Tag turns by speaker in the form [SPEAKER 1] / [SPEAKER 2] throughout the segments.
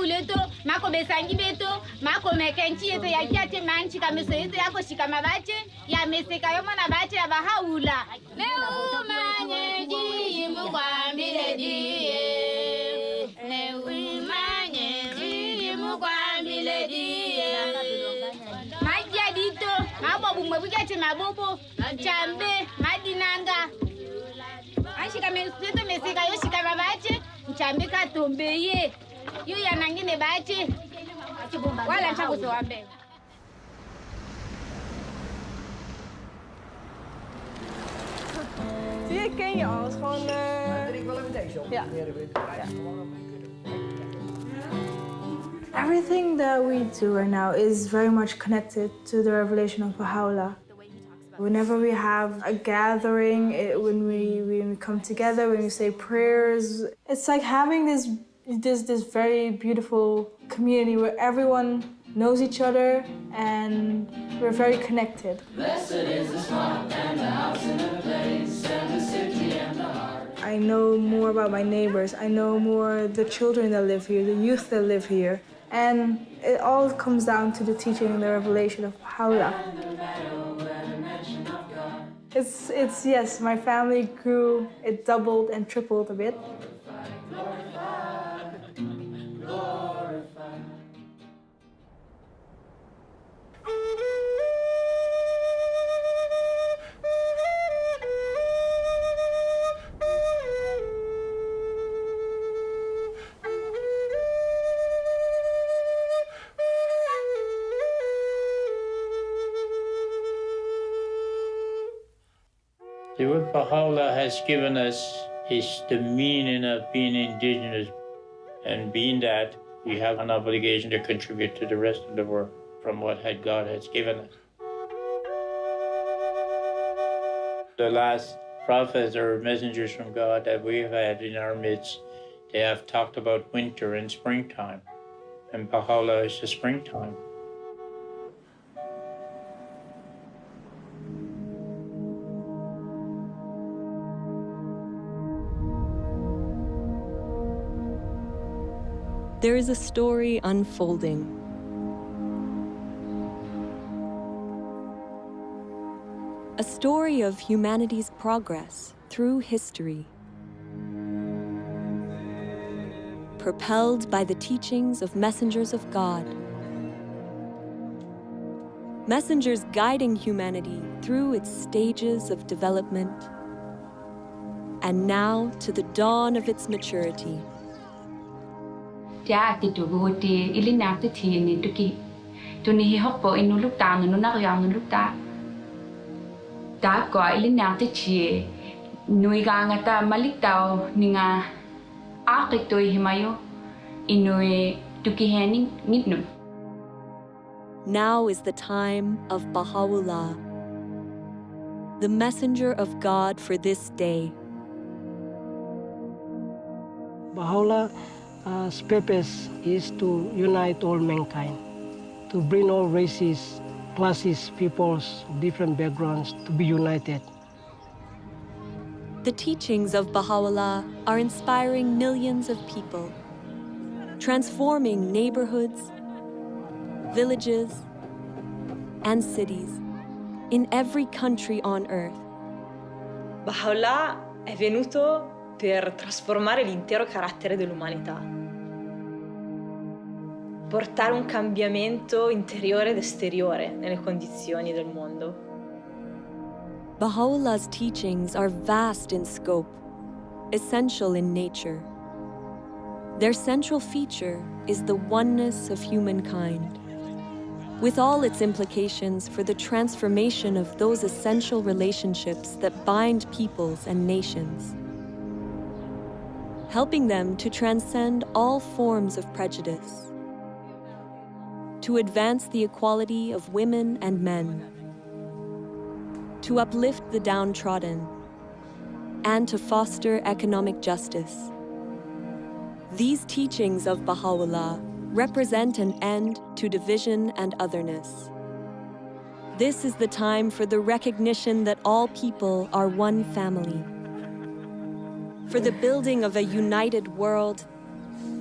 [SPEAKER 1] uleto mako besangi beto mako mekenchi yeto yakiate manchi kameso yeto yako shikama bache ya meseka yomo na bache ya bahaula leo manye ji mukwambile diye leo manye ji mukwambile diye magia dito mabo bumwe bugate mabobo chambe madinanga ashika meseto meseka yo shikama bache chambe katombeye yu ya nangine bache wala chakuzo wambe
[SPEAKER 2] Die ken je al, gewoon
[SPEAKER 3] Ik wil even deze op.
[SPEAKER 2] Ja.
[SPEAKER 4] Everything that we do right now is very much connected to the revelation of Baha'u'llah. Whenever we have a gathering, when we come together, when we say prayers, it's like having this very beautiful community where everyone knows each other and we're very connected.
[SPEAKER 5] Blessed is the spot and the house and the place and the city and the heart.
[SPEAKER 4] I know more about my neighbors. I know more the children that live here, the youth that live here. And it all comes down to the teaching and the revelation of Baha'u'llah. It's yes, my family grew, it doubled and tripled a bit.
[SPEAKER 6] What Baha'u'llah has given us is the meaning of being indigenous, and being that, we have an obligation to contribute to the rest of the world from what God has given us. The last prophets or messengers from God that we've had in our midst, they have talked about winter and springtime, and Baha'u'llah is the springtime.
[SPEAKER 7] There is a story unfolding. A story of humanity's progress through history, propelled by the teachings of messengers of God. Messengers guiding humanity through its stages of development, and now to the dawn of its maturity.
[SPEAKER 8] Tia ti tu buti ili nak ti ni tuki tu ni hoppo inu luk ta nu nak yang nu luk ta ko ili nak ti chi nui ga ngata malik tau ninga akik to himayo inu tuki hening nitnu.
[SPEAKER 7] Now is the time of Baha'u'llah, the messenger of God for this day.
[SPEAKER 9] Baha'u'llah's purpose is to unite all mankind, to bring all races, classes, peoples, different backgrounds to be united.
[SPEAKER 7] The teachings of Baha'u'llah are inspiring millions of people, transforming neighborhoods, villages, and cities in every country on earth.
[SPEAKER 10] Baha'u'llah è venuto per trasformare l'intero carattere dell'umanità, portare un cambiamento interiore ed esteriore nelle condizioni del mondo.
[SPEAKER 7] Baha'u'llah's teachings are vast in scope, essential in nature. Their central feature is the oneness of humankind, with all its implications for the transformation of those essential relationships that bind peoples and nations, helping them to transcend all forms of prejudice, to advance the equality of women and men, to uplift the downtrodden, and to foster economic justice. These teachings of Baha'u'llah represent an end to division and otherness. This is the time for the recognition that all people are one family, for the building of a united world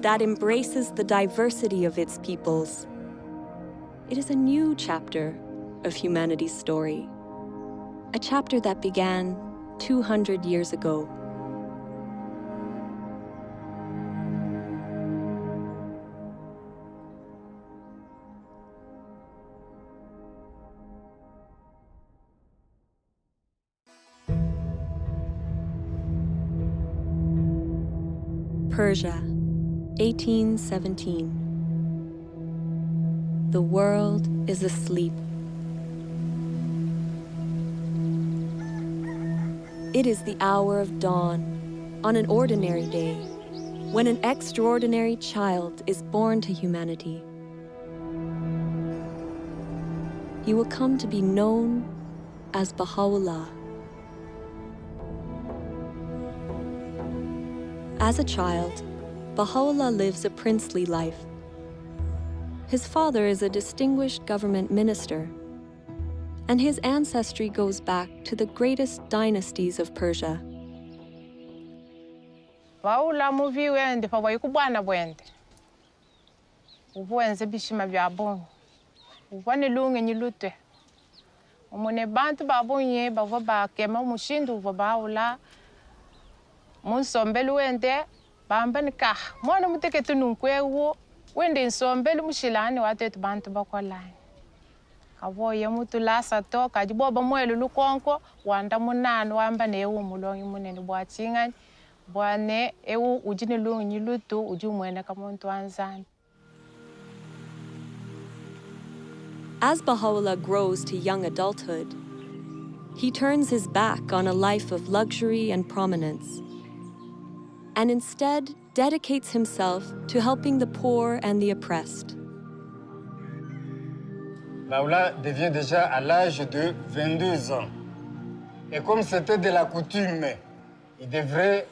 [SPEAKER 7] that embraces the diversity of its peoples. It is a new chapter of humanity's story, a chapter that began 200 years ago. Persia, 1817. The world is asleep. It is the hour of dawn on an ordinary day, when an extraordinary child is born to humanity. He will come to be known as Baha'u'llah. As a child, Baha'u'llah lives a princely life. His father is a distinguished government minister, and his ancestry goes back to the greatest dynasties of Persia.
[SPEAKER 2] Baha'u'llah muvi wende pa wayikubwana bwende. Ubuenze bishima bya bongo. Ubwane lunge nyilute. Umone bantu babonye bava bakema mushindu uva Baha'u'llah. Munsombelu wende bamba nika mwana muteketu nunkwewo wende nsombelu mushilani watetu bantu bakolani kaboye mutu lasa to kajiboba mwelu lukonko wanda munanu wamba newu mulongi munene bwachinga bwane ewu ujini lungi nyilutu ujumwene kamuntu anzani.
[SPEAKER 7] As Baha'u'llah grows to young adulthood, he turns his back on a life of luxury and prominence, and instead dedicates himself to helping the poor and the oppressed.
[SPEAKER 3] Baha'u'llah devient déjà à l'âge de 22 ans. Et comme c'était de la coutume, il devrait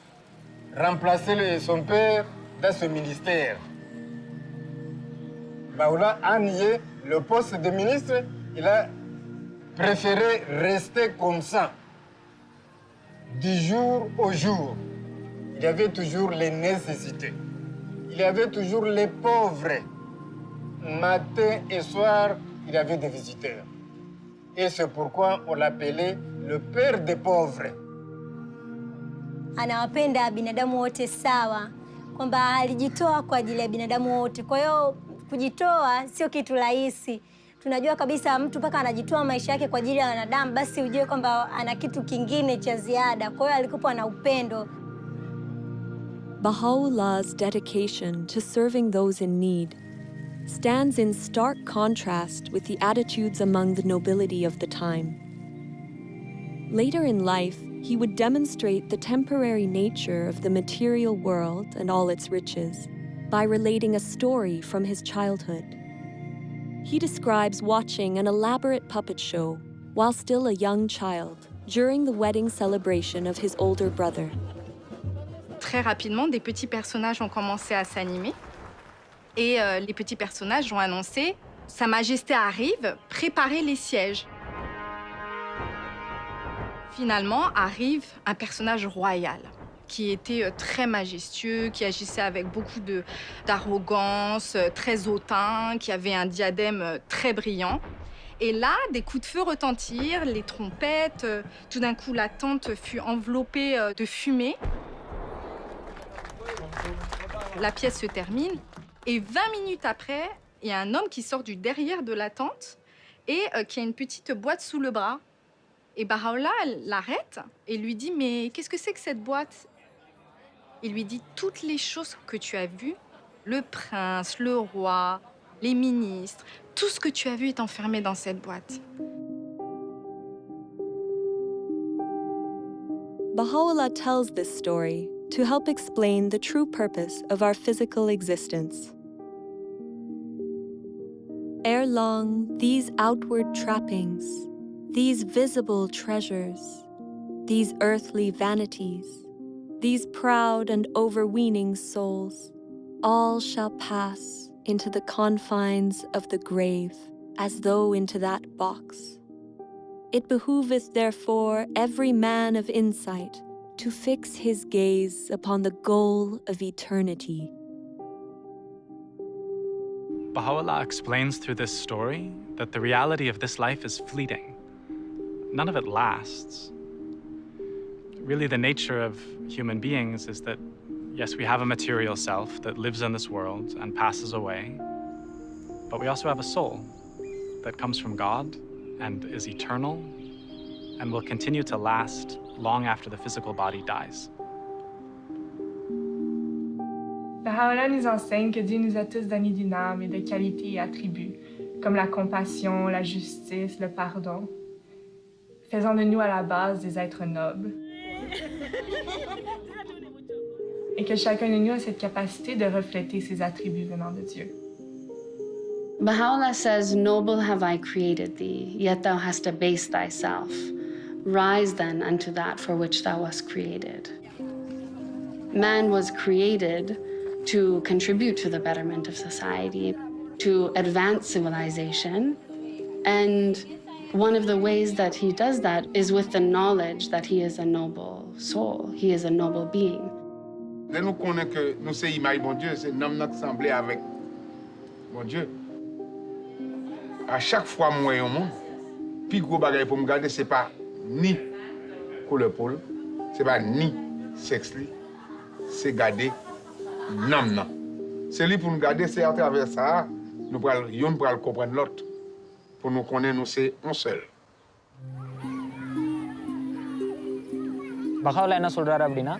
[SPEAKER 3] remplacer son père dans ce ministère. Baha'u'llah a nié le poste de ministre, il a préféré rester comme ça, du jour au jour. Il y avait toujours les nécessités. Il y avait toujours les pauvres. Matin et soir, il y avait des visiteurs. Et c'est pourquoi on l'appelait le père des pauvres.
[SPEAKER 11] Anawapenda binadamu wote sawa, kwamba alijitoa kwa ajili ya binadamu wote. Kwa hiyo kujitoa sio kitu rahisi. Tunajua kabisa mtu mpaka anajitoa maisha yake kwa ajili ya wanadamu, basi ujue kwamba ana kitu kingine cha ziada. Kwa hiyo alikuwa na upendo.
[SPEAKER 7] Baha'u'llah's dedication to serving those in need stands in stark contrast with the attitudes among the nobility of the time. Later in life, he would demonstrate the temporary nature of the material world and all its riches by relating a story from his childhood. He describes watching an elaborate puppet show while still a young child during the wedding celebration of his older brother.
[SPEAKER 12] Très rapidement, des petits personnages ont commencé à s'animer. Et les petits personnages ont annoncé « Sa Majesté arrive, préparez les sièges ». Finalement, arrive un personnage royal qui était très majestueux, qui agissait avec beaucoup d'arrogance, très hautain, qui avait un diadème très brillant. Et là, des coups de feu retentirent, les trompettes. Tout d'un coup, la tente fut enveloppée de fumée. La pièce se termine et 20 minutes après, il y a un homme qui sort du derrière de la tente et qui a une petite boîte sous le bras. Et Baha'u'llah l'arrête et lui dit « Mais qu'est-ce que c'est que cette boîte ?» Il lui dit « Toutes les choses que tu as vues, le prince, le roi, les ministres, tout ce que tu as vu est enfermé dans cette boîte. »
[SPEAKER 7] Baha'u'llah tells this story to help explain the true purpose of our physical existence. Ere long, these outward trappings, these visible treasures, these earthly vanities, these proud and overweening souls, all shall pass into the confines of the grave, as though into that box. It behooveth therefore every man of insight to fix his gaze upon the goal of eternity,
[SPEAKER 13] Baha'u'llah explains through this story that the reality of this life is fleeting. None of it lasts. Really, the nature of human beings is that, yes, we have a material self that lives in this world and passes away, but we also have a soul that comes from God and is eternal and will continue to last long after the physical body dies.
[SPEAKER 14] Baha'u'llah nous enseigne que Dieu nous a tous donné d'une âme et de qualités et attributs, comme la compassion, la justice, le pardon, faisant de nous à la base des êtres nobles. Et que chacun de nous a cette capacité de refléter ces attributs venant de Dieu.
[SPEAKER 15] Baha'u'llah says, "Noble have I created thee, yet thou hast abased thyself. Rise then unto that for which thou wast created." Man was created to contribute to the betterment of society, to advance civilization. And one of the ways that he does that is with the knowledge that he is a noble soul, he is a noble being.
[SPEAKER 16] Dès nous connaissons que nous sommes l'image de bon Dieu, c'est nous qui semblons avec bon Dieu. À chaque fois que je vois un monde, le plus gros bagage pour me garder, ce n'est pas ni couleur peau, ce n'est pas ni sexe, c'est garder nam. C'est lui pour nous garder, c'est à travers ça, nous pourrons comprendre l'autre. Pour nous connaître, nous c'est un seul.
[SPEAKER 17] Baha'u'llah என்ன சொல்றாரு அப்படின்னா,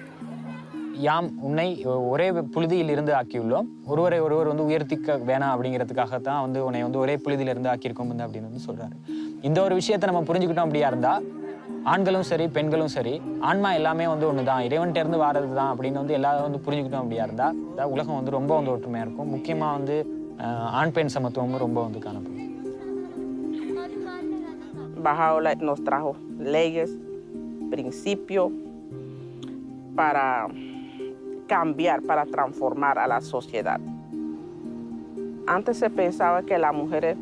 [SPEAKER 17] யாம் உன்னை ஒரே புழுதியில் இருந்து ஆக்கியுள்ளோம், ஒருவரை ஒருவர் உயர்த்திக்க வேணாம் அப்படிங்கிறதுக்காகத்தான் உன்னை ஒரே புழுதியில இருந்து ஆக்கியிருக்கோம் அப்படின்னு சொல்றாரு. இந்த ஒரு விஷயத்தை நம்ம புரிஞ்சுக்கிட்டோம் அப்படியா இருந்தா, ஆண்களும் சரி பெண்களும் சரி, ஆன்மா எல்லாமே ஒண்ணுதான், இறைவன்கிட்ட இருந்து வாரது தான் அப்படின்னு எல்லாரும் புரிஞ்சுக்கிட்டோம் அப்படியா இருந்தா, உலகம் ரொம்ப ஒற்றுமையா இருக்கும். முக்கியமா ஆண் பெண் சமத்துவமும் ரொம்ப காணப்படும்.
[SPEAKER 18] Bahá'u'lláh nos trajo leyes, principios para cambiar, para transformar a la sociedad. Antes se pensaba que las mujeres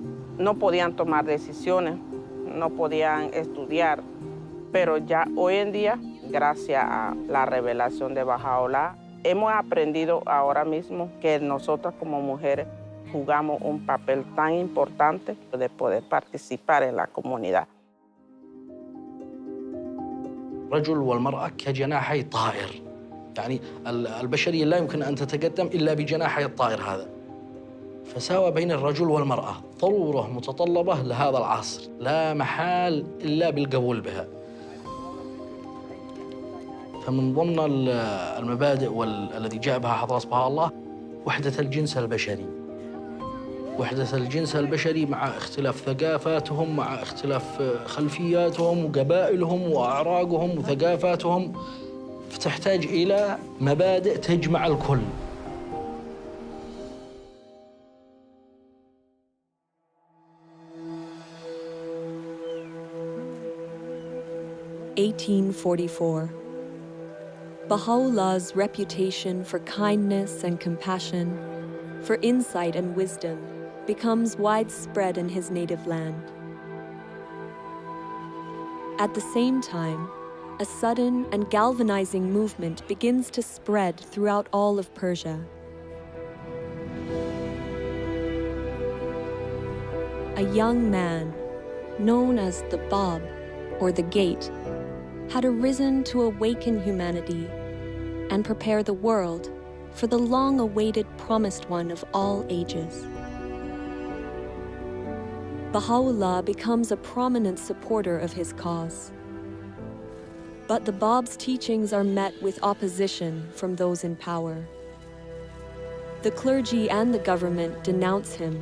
[SPEAKER 18] no podían tomar decisiones, no podían estudiar, pero ya hoy en día, gracias a la revelación de Bahá'u'lláh, hemos aprendido ahora mismo que nosotras como mujeres jugamos un papel tan importante de poder participar en la comunidad.
[SPEAKER 19] الرجل والمرأة كجناحي طائر، يعني البشرية لا يمكن أن تتقدم إلا بجناحي الطائر هذا. فساوى بين الرجل والمرأة ضرورة متطلبة لهذا العصر، لا محال إلا بالقبول بها. فمن ضمن المبادئ والذي جاء بها حضرة بهاء الله وحدة الجنس البشري. وحدة الجنس البشري مع اختلاف ثقافاتهم، مع اختلاف خلفياتهم وقبائلهم وأعراقهم وثقافاتهم، فتحتاج إلى مبادئ تجمع الكل.
[SPEAKER 7] (1844). Baha'u'llah's reputation for kindness and compassion, for insight and wisdom, becomes widespread in his native land. At the same time, a sudden and galvanizing movement begins to spread throughout all of Persia. A young man, known as the Bab, or the Gate, had arisen to awaken humanity and prepare the world for the long-awaited promised one of all ages. Baha'u'llah becomes a prominent supporter of his cause. But the Bab's teachings are met with opposition from those in power. The clergy and the government denounce him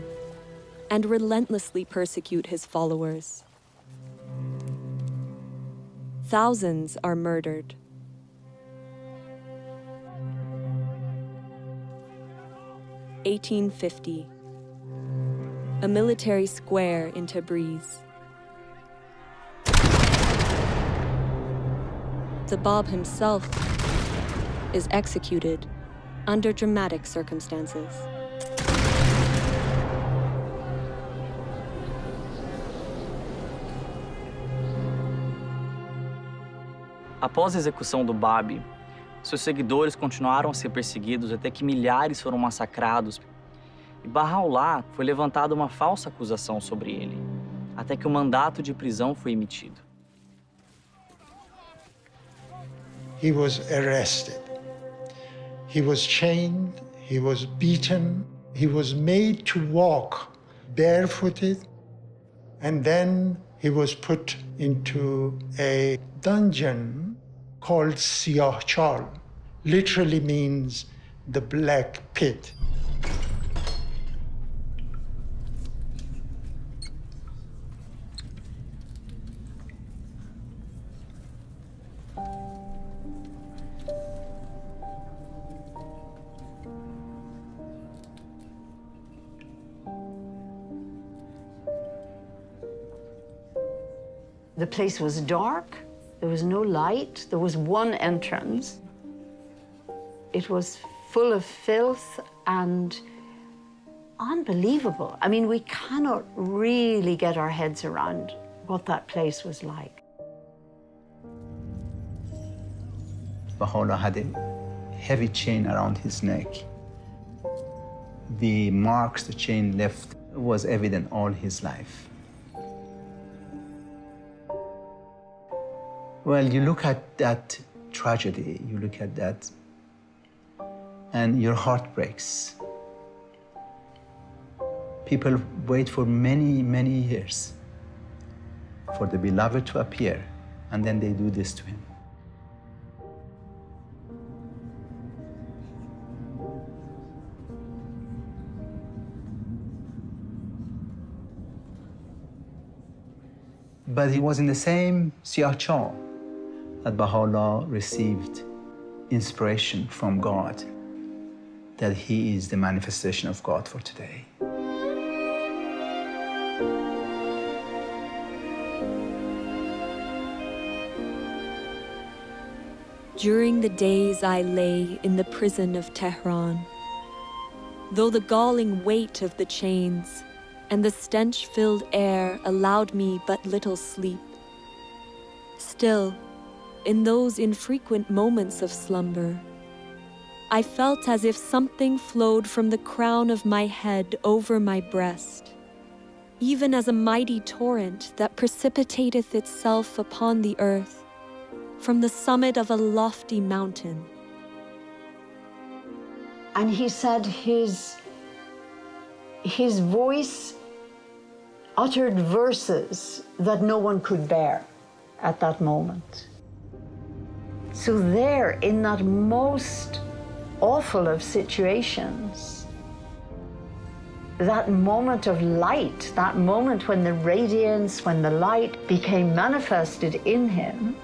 [SPEAKER 7] and relentlessly persecute his followers. Thousands are murdered. (1850). A military square in Tabriz. The Bab himself is executed under dramatic circumstances.
[SPEAKER 20] Após a execução do Bab, seus seguidores continuaram a ser perseguidos até que milhares foram massacrados. E Bahá'u'lláh foi levantada uma falsa acusação sobre ele, até que o mandato de prisão foi emitido.
[SPEAKER 21] He was arrested. He was chained, he was beaten, he was made to walk barefooted, and then he was put into a dungeon called Siyahchal, literally means the black pit.
[SPEAKER 22] The place was dark, there was no light, there was one entrance. It was full of filth and unbelievable. I mean, we cannot really get our heads around what that place was like.
[SPEAKER 23] Baha'u'lláh had a heavy chain around his neck. The marks the chain left was evident all his life. Well, you look at that tragedy, you look at that, and your heart breaks. People wait for many, many years for the beloved to appear, and then they do this to him. But he was in the same Siyahchal that Baha'u'lláh received inspiration from God, that he is the manifestation of God for today.
[SPEAKER 7] During the days I lay in the prison of Tehran, though the galling weight of the chains and the stench-filled air allowed me but little sleep, still, in those infrequent moments of slumber, I felt as if something flowed from the crown of my head over my breast, even as a mighty torrent that precipitateth itself upon the earth from the summit of a lofty mountain.
[SPEAKER 22] And he said his voice uttered verses that no one could bear at that moment. So there, in that most awful of situations, that moment of light, that moment when the radiance, when the light became manifested in him,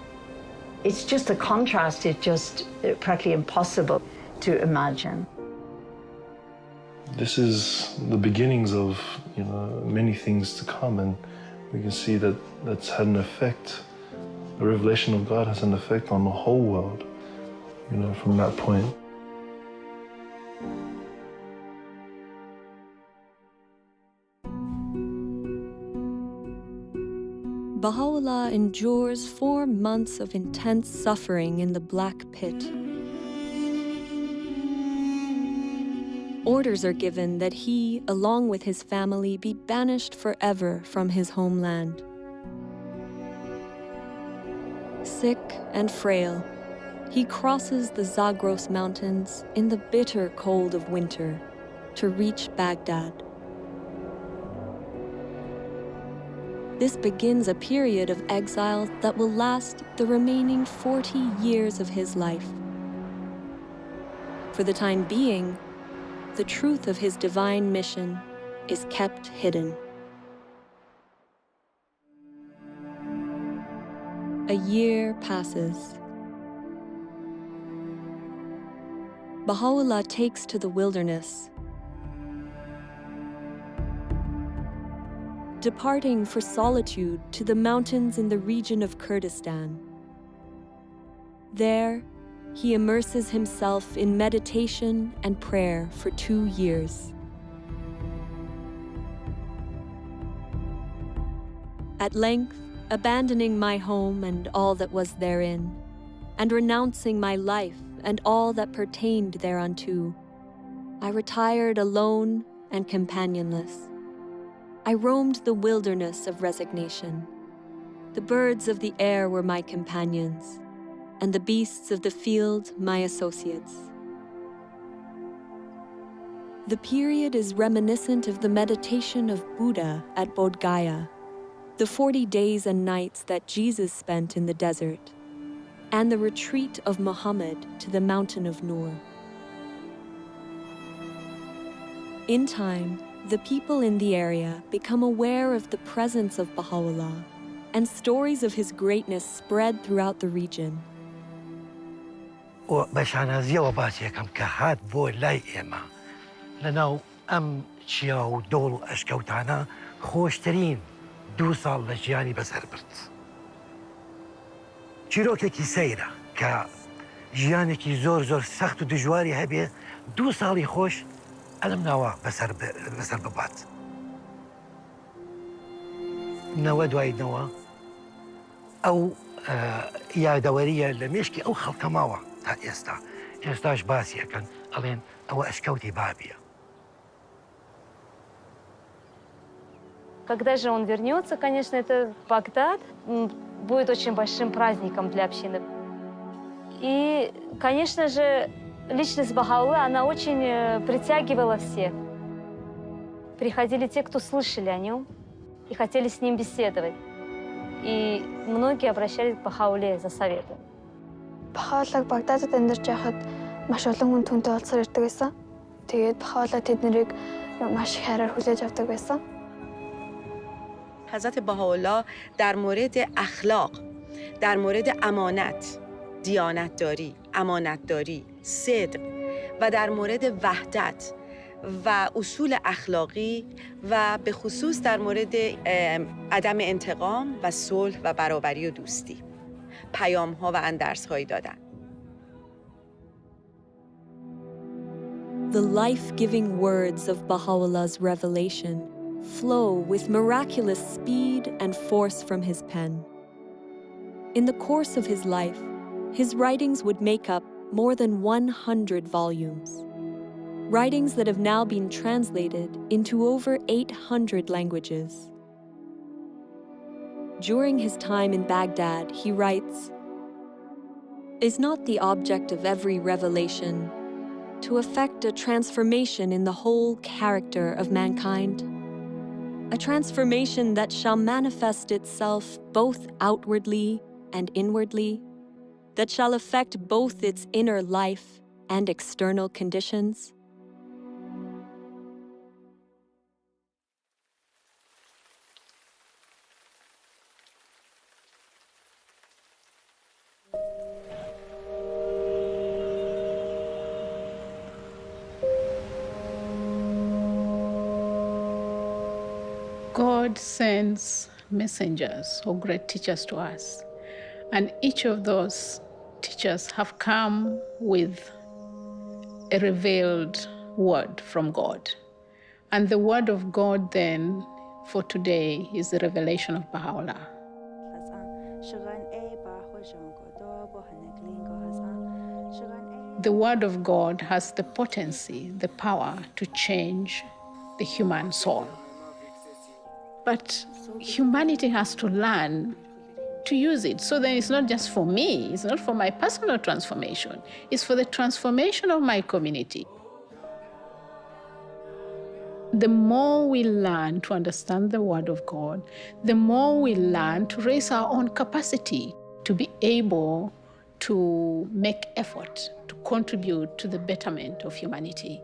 [SPEAKER 22] it's just a contrast, it's just practically impossible to imagine.
[SPEAKER 24] This is the beginnings of, many things to come, and we can see that that's had an effect. The revelation of God has an effect on the whole world, from that point.
[SPEAKER 7] Baha'u'lláh endures 4 months of intense suffering in the Black Pit. Orders are given that he, along with his family, be banished forever from his homeland. Sick and frail, he crosses the Zagros Mountains in the bitter cold of winter to reach Baghdad. This begins a period of exile that will last the remaining 40 years of his life. For the time being, the truth of his divine mission is kept hidden. A year passes. Baha'u'lláh takes to the wilderness, departing for solitude to the mountains in the region of Kurdistan. There, he immerses himself in meditation and prayer for 2 years. At length, abandoning my home and all that was therein, and renouncing my life and all that pertained thereunto, I retired alone and companionless. I roamed the wilderness of resignation. The birds of the air were my companions, and the beasts of the field my associates. The period is reminiscent of the meditation of Buddha at Bodh Gaya, the 40 days and nights that Jesus spent in the desert, and the retreat of Muhammad to the mountain of Nur. In time, the people in the area become aware of the presence of Baha'u'llah, and stories of his greatness spread throughout the region.
[SPEAKER 1] وبشانازية وباسية كم كهات بو لاي إما لأنه أم شياو دول أشكوتانا خوشترين دو صال لجياني بسر برت چیرۆکێکی سەیرە کە ژیانێکی زۆر زۆر سەخت و دژواری هەبێ دوو ساڵی خۆش ئەلم ناوە بەسەر ببات. نەوە دوای نەوە ئەو یادەوەریە لە مێشکی ئەو خەڵکە ماوە تا ئێستا. ئێستاش باسیەکەن ئەڵێن ئەوە ئەشکەوتی بابیە.
[SPEAKER 4] Когда же он вернется, конечно, это Багдад будет очень большим праздником для общины. И, конечно же, личность Бахаулы, она очень притягивала всех. Приходили те, кто слышали о нем и хотели с ним беседовать. И многие обращались к Бахауле за советом.
[SPEAKER 5] Бахаулаг Багдадад амьдарч байхад маш олон хүн түүнтэй уулзсаар ирдэг байсан. Тэгээд Бахаулаа тэднийг маш их хайраар хүлээж авдаг байсан.
[SPEAKER 6] حضرت بهاءالله در مورد اخلاق، در مورد امانت، دیانتداری، امانتداری، صدق و در مورد وحدت و اصول اخلاقی و به خصوص در مورد عدم انتقام و صلح و برابری و دوستی پیام‌ها و اندرس‌هایی دادن.
[SPEAKER 7] The life-giving words of Baha'u'llah's revelation flow with miraculous speed and force from his pen. In the course of his life, his writings would make up more than 100 volumes. Writings that have now been translated into over 800 languages. During his time in Baghdad, he writes, "Is not the object of every revelation to effect a transformation in the whole character of mankind? A transformation that shall manifest itself both outwardly and inwardly, that shall affect both its inner life and external conditions?"
[SPEAKER 25] God sends messengers or great teachers to us, and each of those teachers have come with a revealed word from God. And the word of God then for today is the revelation of Baha'u'llah. The word of God has the potency, the power to change the human soul. But humanity has to learn to use it. So then it's not just for me, it's not for my personal transformation, it's for the transformation of my community. The more we learn to understand the Word of God, the more we learn to raise our own capacity to be able to make effort, to contribute to the betterment of humanity.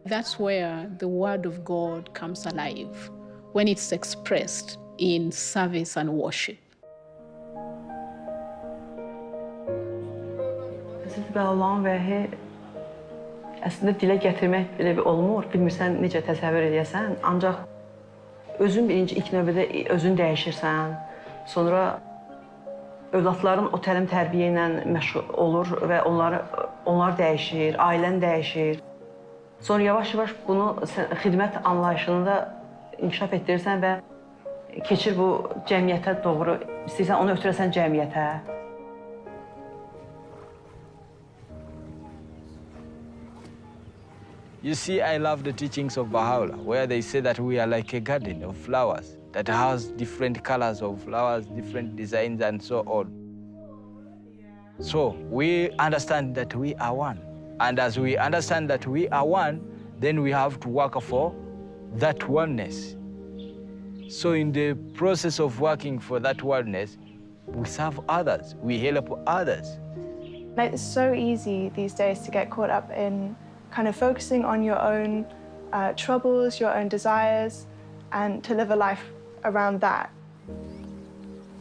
[SPEAKER 25] That's where the Word of God comes alive, when it's expressed in service and worship.
[SPEAKER 26] Allah'ın vəhi əslində dilə gətirmək belə bir olmur. Bilmirsən necə təsəvvür edəsən. Ancaq özün birinci ilk növbədə özün dəyişirsən. Sonra övladların o təlim tərbiyə ilə məşğul olur və onlar dəyişir, ailən dəyişir. Sonra yavaş-yavaş bunu xidmət anlayışını da inkişaf etdirirsən və keçir bu cəmiyyətə doğru. İstəyirsən onu ötürəsən cəmiyyətə.
[SPEAKER 2] You see, I love the teachings of Baha'u'llah, where they say that we are like a garden of flowers that has different colors of flowers, different designs, and so on. So we understand that we are one. And as we understand that we are one, then we have to work for that oneness. So in the process of working for that oneness, we serve others, we help others.
[SPEAKER 3] It's so easy these days to get caught up in kind of focusing on your own troubles, your own desires, and to live a life around that.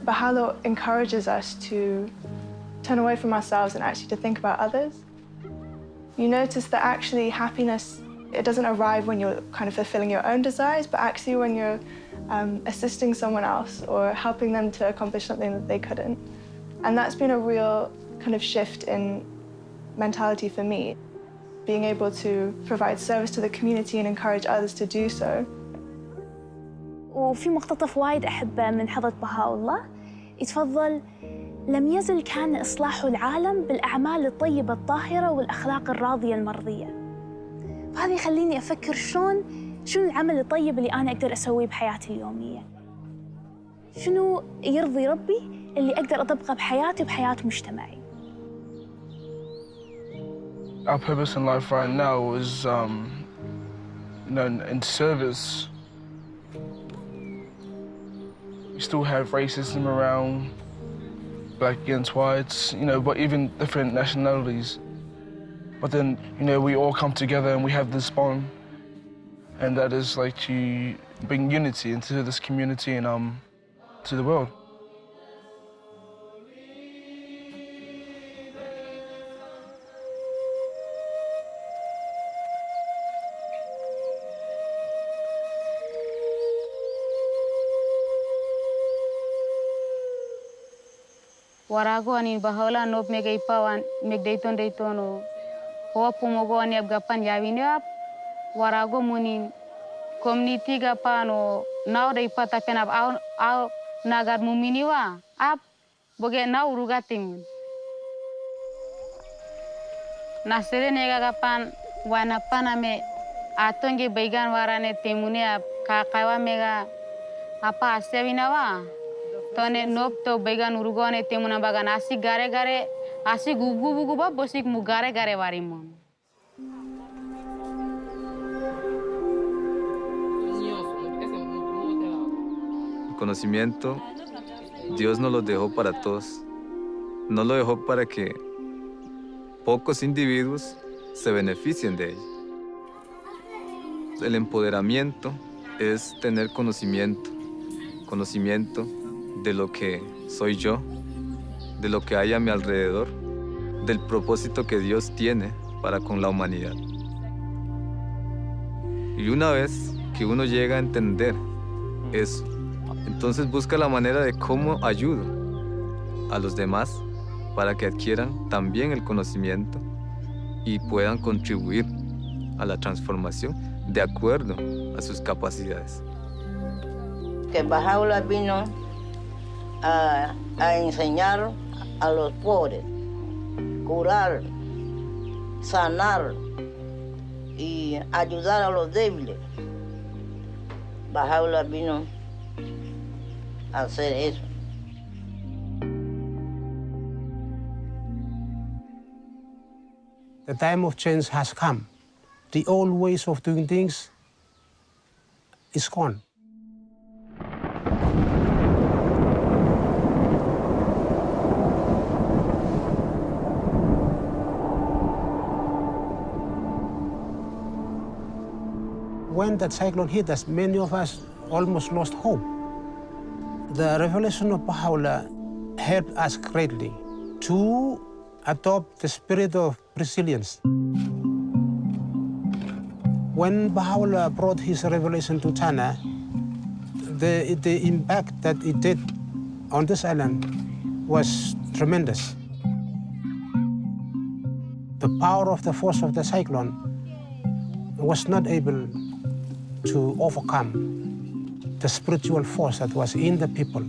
[SPEAKER 3] Baha'u'llah encourages us to turn away from ourselves and actually to think about others. You notice that actually happiness, it doesn't arrive when you're kind of fulfilling your own desires, but actually when you're assisting someone else or helping them to accomplish something that they couldn't. And that's been a real kind of shift in mentality for me, being able to provide service to the community and encourage others to do so.
[SPEAKER 8] وفي مقتطف وايد أحبه من حضرة بهاء الله يتفضل: لم يزل كان إصلاح العالم بالأعمال الطيبة الطاهرة والأخلاق الراضية المرضية. وهذا يخليني أفكر شنو العمل الطيب اللي أنا أقدر أسويه بحياتي اليومية. شنو يرضي ربي اللي أقدر أطبقه بحياتي وبحياة مجتمعي.
[SPEAKER 9] Our purpose in life right now is, in service. We still have racism around, black against whites, but even different nationalities. But then, we all come together and we have this bond, and that is like to bring unity into this community and to the world.
[SPEAKER 10] Warago ani Baha'u'llah nob mega ipawan meg daytono hopu mogo ani abgapan yawinap warago munin community gapano now day pata penap au nagar muminiwa ap boge now rugatim nasere nega gapan wana paname atonge baigan warane temune ap kakawa mega apa asewinawa tone nop to began urugone temuna bagan asi gare asi gugu ba bosik mu gare warimon.
[SPEAKER 11] El conocimiento Dios nos lo dejó para todos. No lo dejó para que pocos individuos se beneficien de él. El empoderamiento es tener conocimiento de lo que soy yo, de lo que hay a mi alrededor, del propósito que Dios tiene para con la humanidad. Y una vez que uno llega a entender eso, entonces busca la manera de cómo ayudo a los demás para que adquieran también el conocimiento y puedan contribuir a la transformación de acuerdo a sus capacidades.
[SPEAKER 27] Que Baha'u'llah vino a enseñar a los pobres, curar, sanar y ayudar a los débiles. Baha'u'llah vino a hacer eso.
[SPEAKER 28] The time of change has come. The old ways of doing things is gone. When that cyclone hit us, many of us almost lost hope. The revelation of Baha'u'llah helped us greatly to adopt the spirit of resilience. When Baha'u'llah brought his revelation to China, the impact that it did on this island was tremendous. The power of the force of the cyclone was not able to overcome the spiritual force that was in the people.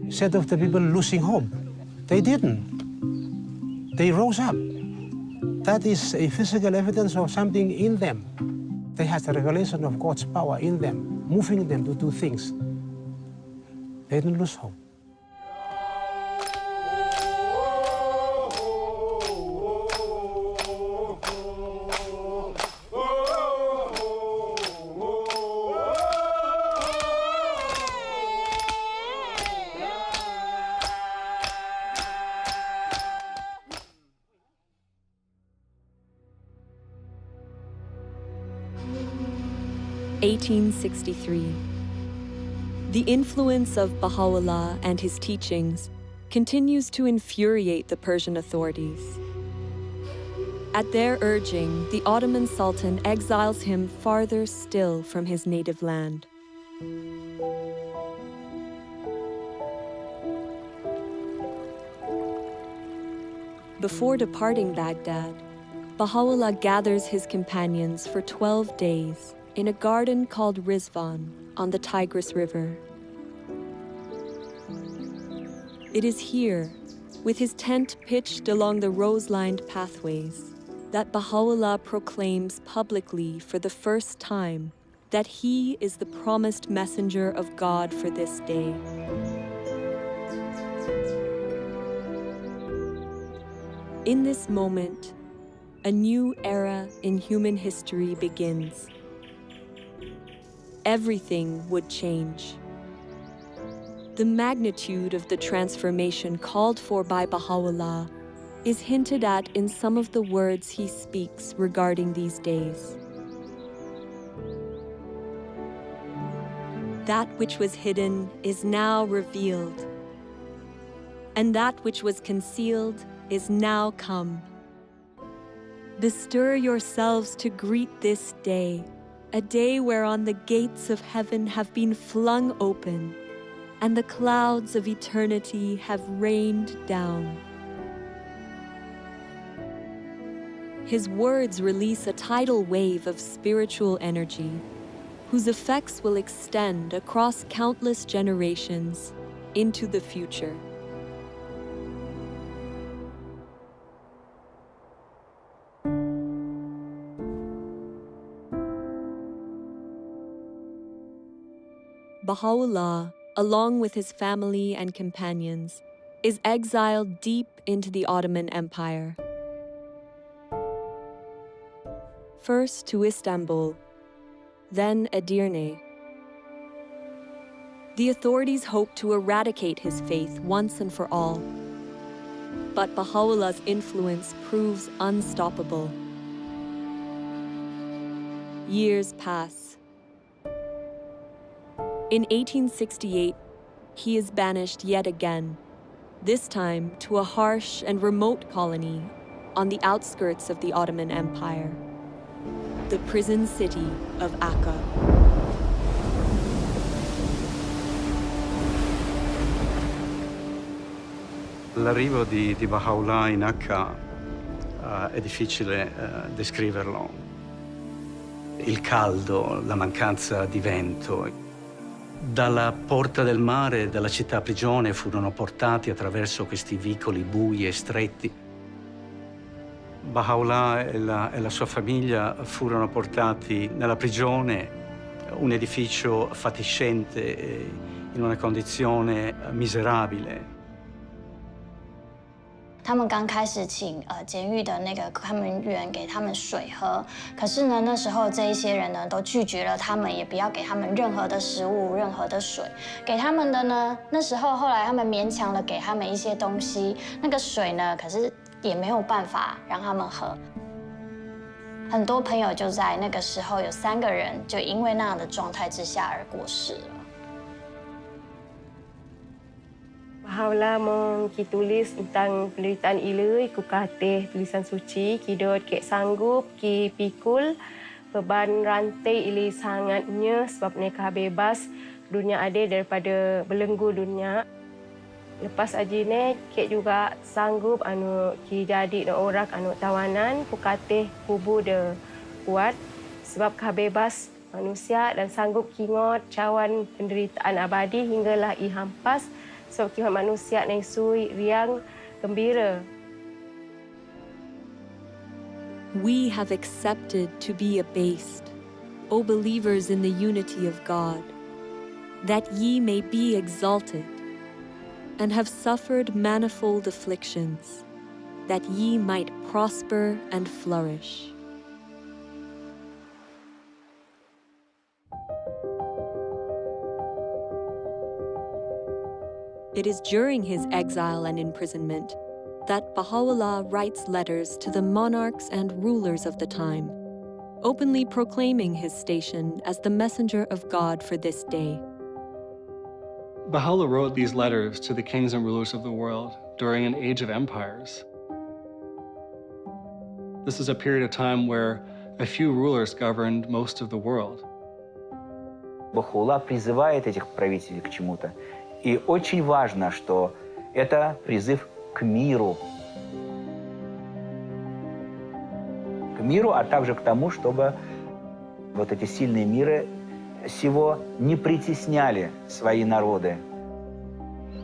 [SPEAKER 28] Instead of the people losing hope, they didn't. They rose up That is a physical evidence of something in them. They have the revelation of God's power in them, moving them to do things. They don't lose hope.
[SPEAKER 7] (1863). The influence of Baha'u'llah and his teachings continues to infuriate the Persian authorities. At their urging, the Ottoman Sultan exiles him farther still from his native land. Before departing Baghdad, Baha'u'llah gathers his companions for 12 days in a garden called Rizwan on the Tigris River. It is here, with his tent pitched along the rose-lined pathways, that Baha'u'llah proclaims publicly for the first time that he is the promised messenger of God for this day. In this moment, a new era in human history begins. Everything would change. The magnitude of the transformation called for by Baha'u'llah is hinted at in some of the words he speaks regarding these days. That which was hidden is now revealed, and that which was concealed is now come. Bestir yourselves to greet this day, a day whereon the gates of heaven have been flung open, and the clouds of eternity have rained down. His words release a tidal wave of spiritual energy, whose effects will extend across countless generations into the future. Baha'u'llah, along with his family and companions, is exiled deep into the Ottoman Empire. First to Istanbul, then Edirne. The authorities hope to eradicate his faith once and for all. But Baha'u'llah's influence proves unstoppable. Years pass. In 1868, he is banished yet again, this time to a harsh and remote colony on the outskirts of the Ottoman Empire, the prison city of Akka.
[SPEAKER 12] L'arrivo di Baha'u'llah in Akka è difficile descriverlo. Il caldo, la mancanza di vento. Dalla porta del mare, dalla città prigione, furono portati attraverso questi vicoli bui e stretti. Baha'u'llah e la sua famiglia furono portati nella prigione, un edificio fatiscente, in una condizione miserabile.
[SPEAKER 13] 他们刚开始请监狱的那个看门员给他们水喝，可是呢，那时候这一些人呢都拒绝了他们，也不要给他们任何的食物、任何的水。给他们的呢，那时候后来他们勉强的给他们一些东西，那个水呢，可是也没有办法让他们喝。很多朋友就在那个时候有3个人就因为那样的状态之下而过世了。
[SPEAKER 14] Baha'u'llah kita tulis tentang penderitaan ilui, ku katih tulisan suci, kidot kek sanggup, ki pikul, beban rantai ilui sangatnya sebab mereka bebas, dunia adil daripada belenggu dunia. Lepas ajine, kek juga sanggup ki jadi orang tawanan, ku katih kubu de kuat sebab bebas manusia dan sanggup kingot cawan penderitaan abadi hinggalah i hampas. Sebab kita manusia yang sui, riang, gembira.
[SPEAKER 7] we have accepted to be abased, O believers in the unity of God, that ye may be exalted, and have suffered manifold afflictions, that ye might prosper and flourish. It is during his exile and imprisonment that Baha'u'llah writes letters to the monarchs and rulers of the time, openly proclaiming his station as the messenger of God for this day.
[SPEAKER 15] Baha'u'llah wrote these letters to the kings and rulers of the world during an age of empires. This is a period of time where a few rulers governed most of the world.
[SPEAKER 16] Baha'u'llah призывает этих правителей к чему-то. И очень важно, что это призыв к миру. К миру, а также к тому, чтобы вот эти сильные миры сего не притесняли свои народы.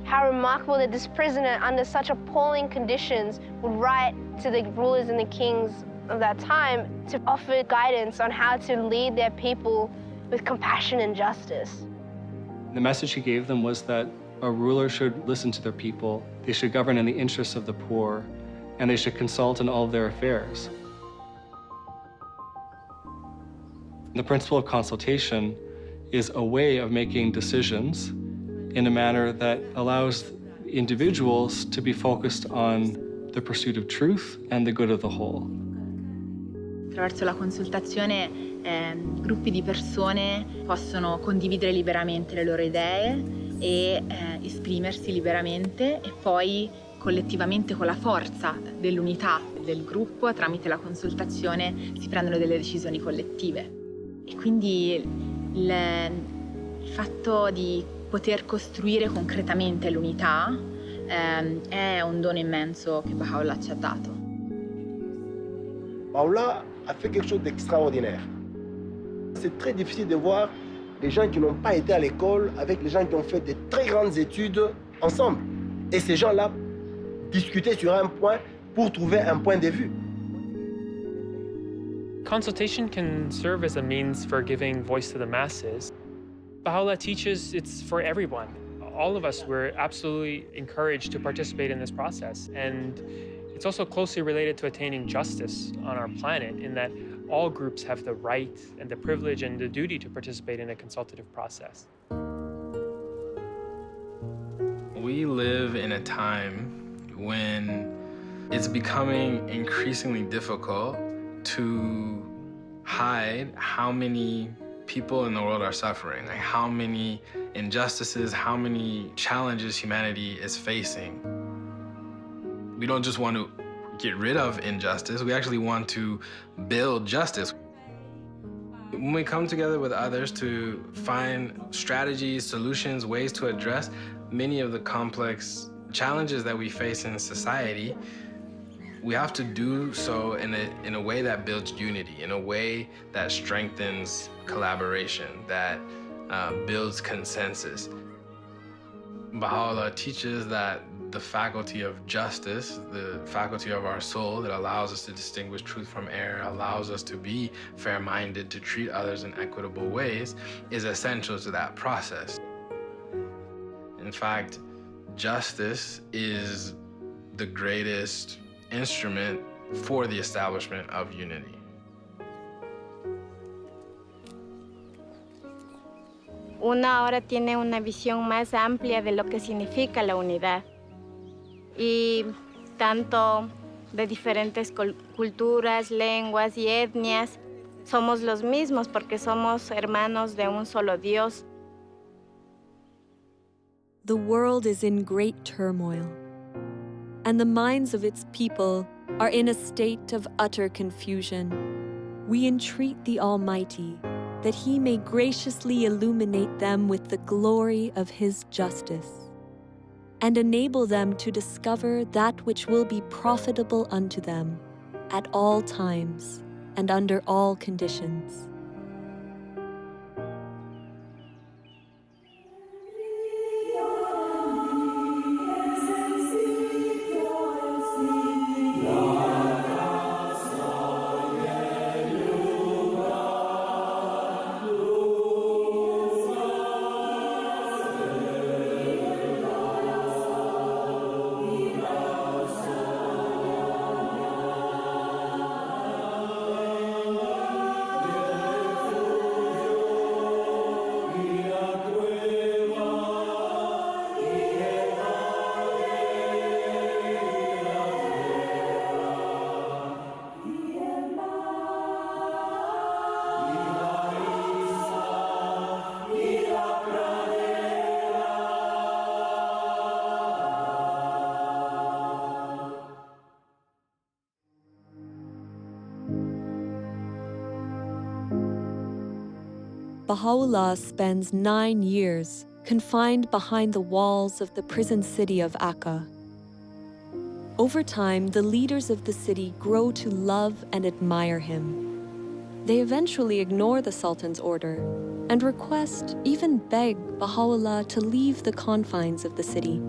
[SPEAKER 17] How remarkable that this prisoner, under such appalling conditions, would write to the rulers and the kings of that time to offer guidance on how to lead their people with compassion and justice.
[SPEAKER 15] The message he gave them was that a ruler should listen to their people, they should govern in the interests of the poor, and they should consult in all of their affairs. The principle of consultation is a way of making decisions in a manner that allows individuals to be focused on the pursuit of truth and the good of the whole.
[SPEAKER 18] Attraverso la consultazione gruppi di persone possono condividere liberamente le loro idee e esprimersi liberamente e poi collettivamente con la forza dell'unità del gruppo tramite la consultazione si prendono delle decisioni collettive. E quindi il fatto di poter costruire concretamente l'unità è un dono immenso che Baha'u'llah ci ha dato.
[SPEAKER 19] Baha'u'llah a fait quelque chose d'extraordinaire. C'est très difficile de voir les gens qui n'ont pas été à l'école avec les gens qui ont fait de très grandes études ensemble. Et ces gens-là discuter sur un point pour trouver un point de vue.
[SPEAKER 20] Consultation can serve as a means for giving voice to the masses. Baha'u'llah teaches it's for everyone. All of us, we're absolutely encouraged to participate in this process. And it's also closely related to attaining justice on our planet in that all groups have the right and the privilege and the duty to participate in a consultative process.
[SPEAKER 21] We live in a time when it's becoming increasingly difficult to hide how many people in the world are suffering, like how many injustices, how many challenges humanity is facing. We don't just want to get rid of injustice, we actually want to build justice. When we come together with others to find strategies, solutions, ways to address many of the complex challenges that we face in society, we have to do so in a way that builds unity, in a way that strengthens collaboration, that builds consensus. Baha'u'llah teaches that the faculty of justice, the faculty of our soul that allows us to distinguish truth from error, allows us to be fair-minded, to treat others in equitable ways, is essential to that process. In fact, justice is the greatest instrument for the establishment of unity.
[SPEAKER 10] Uno ahora tiene una visión más amplia de lo que significa la unidad. Y tanto de diferentes culturas, lenguas y etnias, somos los mismos porque somos hermanos de un solo Dios.
[SPEAKER 7] The world is in great turmoil, and the minds of its people are in a state of utter confusion. We entreat the Almighty that He may graciously illuminate them with the glory of His justice, and enable them to discover that which will be profitable unto them at all times and under all conditions. Baha'u'llah spends 9 years confined behind the walls of the prison city of Akka. Over time, the leaders of the city grow to love and admire him. They eventually ignore the Sultan's order and request, even beg, Baha'u'llah to leave the confines of the city.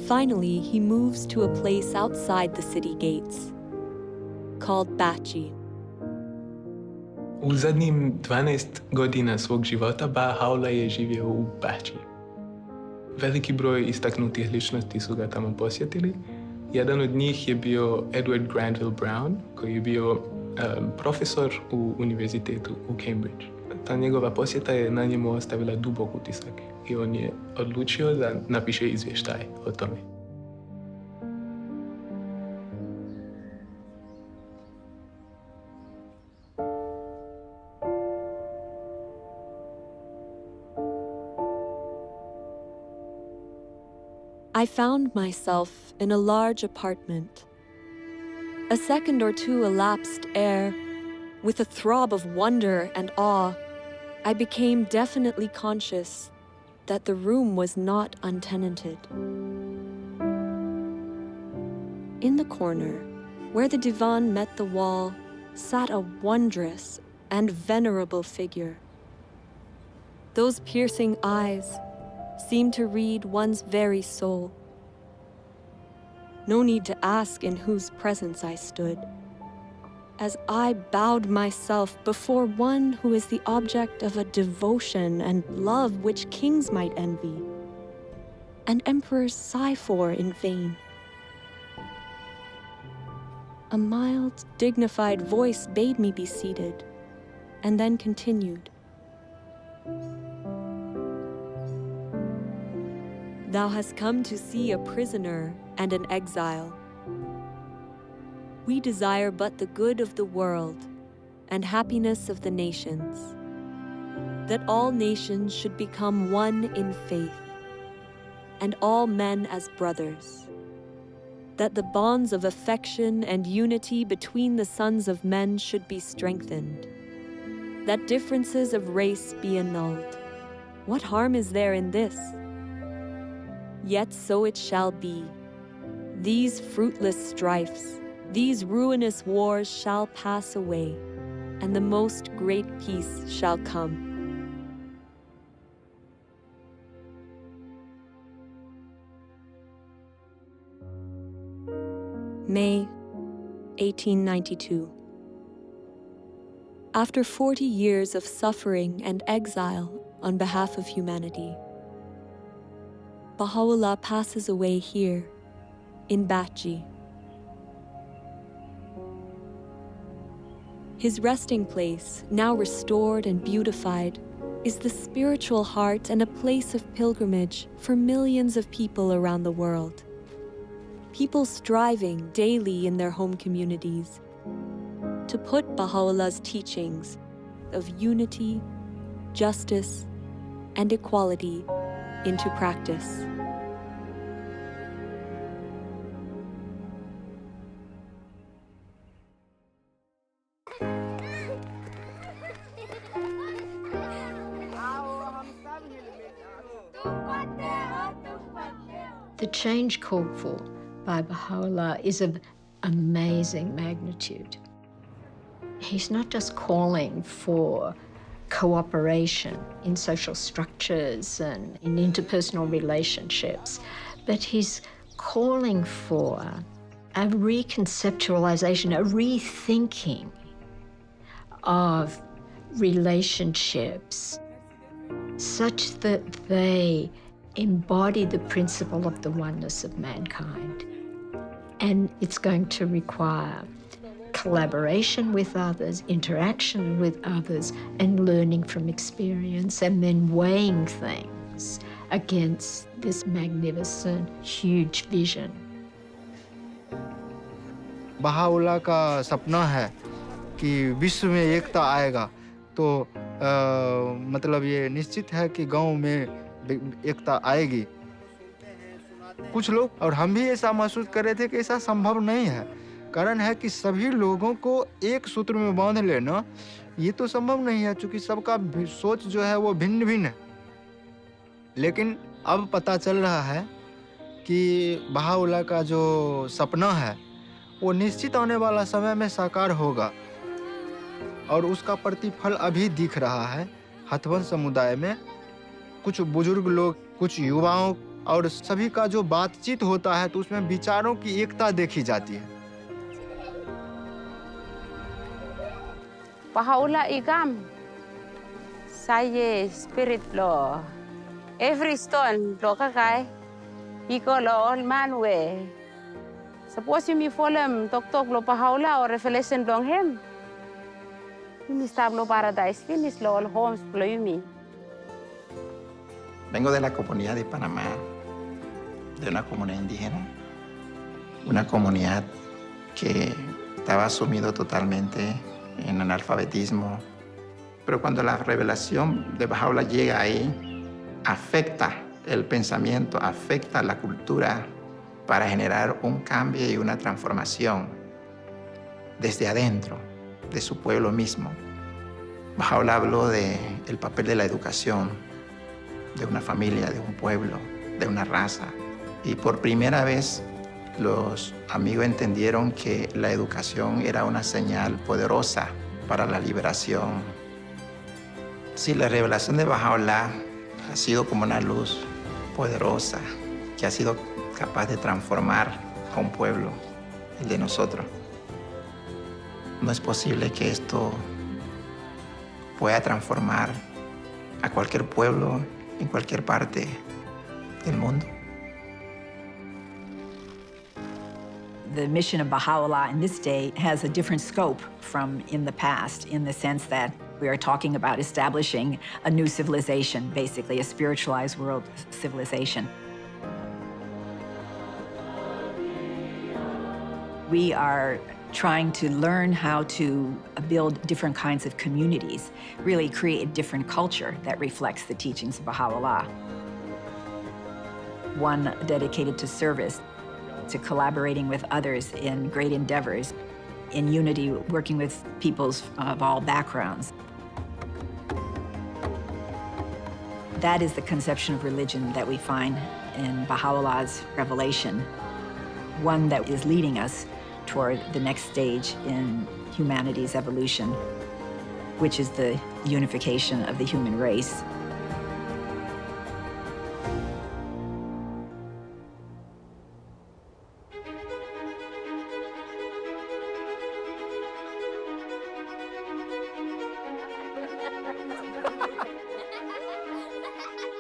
[SPEAKER 7] Finally, he moves to a place outside the city gates, called Baha'i.
[SPEAKER 1] U zadnjim 12 godina svog života Baha'u'llah je živio u Baha'i. Veliki broj istaknutih ličnosti su ga tamo posjetili. Jedan od njih je bio Edward Granville Brown, koji je bio profesor u univerzitetu u Cambridge. Ta njegova posjeta je na njemu ostavila dubok utisak i on je odlučio da napiše izvještaj o tome.
[SPEAKER 7] I found myself in a large apartment. A second or two elapsed ere, with a throb of wonder and awe, I became definitely conscious that the room was not untenanted. In the corner, where the divan met the wall, sat a wondrous and venerable figure. Those piercing eyes seemed to read one's very soul. No need to ask in whose presence I stood, as I bowed myself before one who is the object of a devotion and love which kings might envy, and emperors sigh for in vain. A mild, dignified voice bade me be seated, and then continued. Thou hast come to see a prisoner and an exile. We desire but the good of the world and happiness of the nations, that all nations should become one in faith, and all men as brothers, that the bonds of affection and unity between the sons of men should be strengthened, that differences of race be annulled. What harm is there in this? Yet so it shall be. These fruitless strifes, these ruinous wars shall pass away, and the most great peace shall come. May 1892. After 40 years of suffering and exile on behalf of humanity, Baha'u'llah passes away here, in Baha'i. His resting place, now restored and beautified, is the spiritual heart and a place of pilgrimage for millions of people around the world. People striving daily in their home communities to put Baha'u'llah's teachings of unity, justice, and equality into practice.
[SPEAKER 4] The change called for by Baha'u'llah is of amazing magnitude. He's not just calling for cooperation in social structures and in interpersonal relationships, but he's calling for a reconceptualization, a rethinking of relationships such that they embody the principle of the oneness of mankind. And it's going to require collaboration with others, interaction with others, and learning from experience, and then weighing things against this magnificent, huge vision.
[SPEAKER 5] Baha'u'llah का सपना है कि विश्व में एकता आएगा, तो मतलब ये निश्चित है कि गांव में एकता आएगी। कुछ लोग और हम भी ऐसा महसूस कर रहे थे कि ऐसा संभव नहीं है। कारण है कि सभी लोगों को एक सूत्र में बांध लेना ये तो संभव नहीं है, क्योंकि सबका सोच जो है वो भिन्न भिन्न है। लेकिन अब पता चल रहा है कि बहाउल्लाह का जो सपना है वो निश्चित आने वाला समय में साकार होगा, और उसका प्रतिफल अभी दिख रहा है हथवंश समुदाय में। कुछ बुजुर्ग लोग, कुछ युवाओं और सभी का जो बातचीत होता है तो उसमें विचारों की एकता देखी जाती है।
[SPEAKER 2] Bahaula igam saya spirit lo every stone lo kakai iko lo all man we suppose you me follow tok lo Bahaula or revelation long him mi stablo paradise finish lo all homes lo you.
[SPEAKER 3] Vengo de la comunidad de Panamá, de una comunidad indígena, una comunidad que estaba sumido totalmente en analfabetismo. Pero cuando la revelación de Bahá'u'lláh llega ahí, afecta el pensamiento, afecta la cultura para generar un cambio y una transformación desde adentro, de su pueblo mismo. Bahá'u'lláh habló del papel de la educación, de una familia, de un pueblo, de una raza. Y por primera vez los amigos entendieron que la educación era una señal poderosa para la liberación. Sí, la revelación de Bahá'u'lláh ha sido como una luz poderosa que ha sido capaz de transformar a un pueblo, el de nosotros. No es posible que esto pueda transformar a cualquier pueblo en cualquier parte del mundo.
[SPEAKER 6] The mission of Baha'u'lláh in this day has a different scope from in the past, in the sense that we are talking about establishing a new civilization, basically a spiritualized world civilization. We are trying to learn how to build different kinds of communities, really create a different culture that reflects the teachings of Baha'u'lláh. One dedicated to service, to collaborating with others in great endeavors, in unity, working with peoples of all backgrounds. That is the conception of religion that we find in Baha'u'llah's revelation, one that is leading us toward the next stage in humanity's evolution, which is the unification of the human race.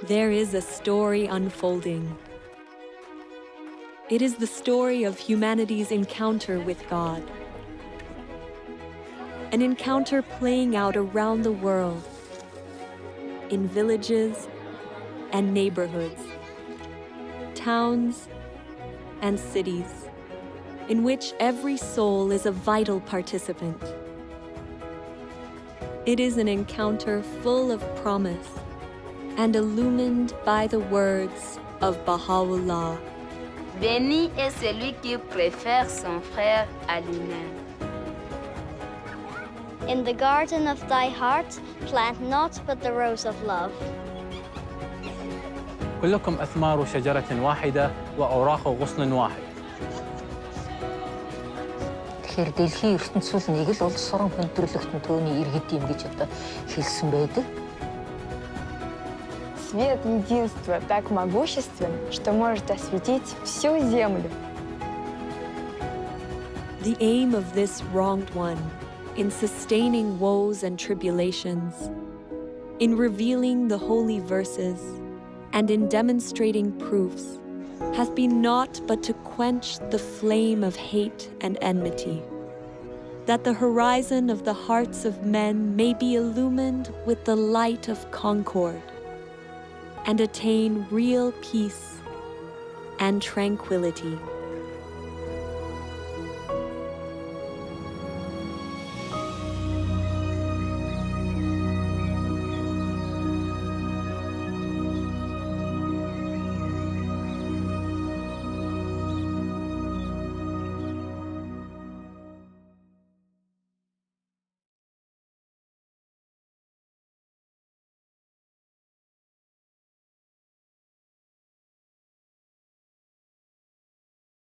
[SPEAKER 7] There is a story unfolding. It is the story of humanity's encounter with God. An encounter playing out around the world, in villages and neighborhoods, towns and cities, in which every soul is a vital participant. It is an encounter full of promise and illumined by the words of Baha'u'lláh.
[SPEAKER 2] Béni est celui qui préfère son frère à lui-même.
[SPEAKER 13] In the garden of thy heart, plant not but the rose of love.
[SPEAKER 22] كلكم أثمار شجرة واحدة وأوراق غصن واحد.
[SPEAKER 23] Тэгэхээр дэлхийн ертөнцийн нэг л улс орон хүндрэлтэн төөний иргэд юм гэж одоо хэлсэн байдаг.
[SPEAKER 24] Свет единства так могуществен, что может осветить всю землю.
[SPEAKER 7] The aim of this wronged one, in sustaining woes and tribulations, in revealing the holy verses, and in demonstrating proofs, has been naught but to quench the flame of hate and enmity, that the horizon of the hearts of men may be illumined with the light of concord, and attain real peace and tranquility.